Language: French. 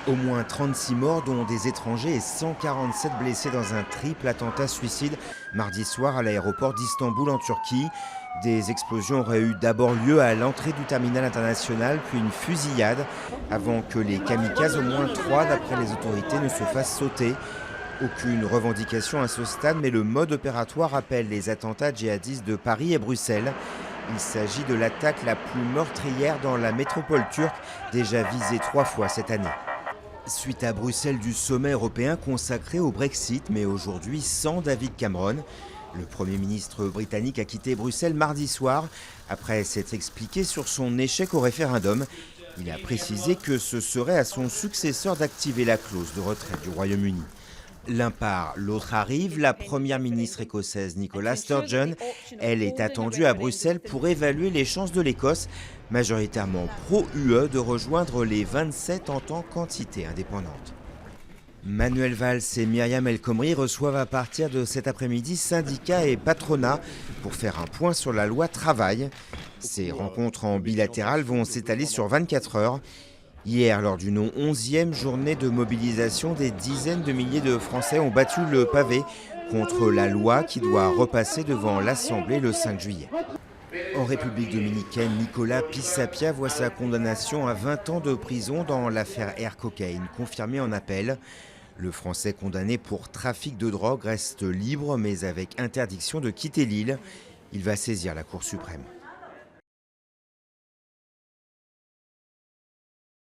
Au moins 36 morts, dont des étrangers, et 147 blessés dans un triple attentat suicide mardi soir à l'aéroport d'Istanbul en Turquie. Des explosions auraient eu d'abord lieu à l'entrée du terminal international, puis une fusillade, avant que les kamikazes, au moins 3 d'après les autorités, ne se fassent sauter. Aucune revendication à ce stade, mais le mode opératoire rappelle les attentats djihadistes de Paris et Bruxelles. Il s'agit de l'attaque la plus meurtrière dans la métropole turque, déjà visée 3 fois cette année. Suite à Bruxelles du sommet européen consacré au Brexit, mais aujourd'hui sans David Cameron. Le Premier ministre britannique a quitté Bruxelles mardi soir après s'être expliqué sur son échec au référendum. Il a précisé que ce serait à son successeur d'activer la clause de retrait du Royaume-Uni. L'un part, l'autre arrive. La première ministre écossaise Nicola Sturgeon, elle est attendue à Bruxelles pour évaluer les chances de l'Écosse, majoritairement pro-UE, de rejoindre les 27 en tant qu'entité indépendante. Manuel Valls et Myriam El Khomri reçoivent à partir de cet après-midi syndicats et patronat pour faire un point sur la loi travail. Ces rencontres en bilatéral vont s'étaler sur 24 heures. Hier, lors d'une 11e journée de mobilisation, des dizaines de milliers de Français ont battu le pavé contre la loi qui doit repasser devant l'Assemblée le 5 juillet. En République dominicaine, Nicolas Pisapia voit sa condamnation à 20 ans de prison dans l'affaire Air Cocaine, confirmée en appel. Le Français condamné pour trafic de drogue reste libre, mais avec interdiction de quitter l'île. Il va saisir la Cour suprême.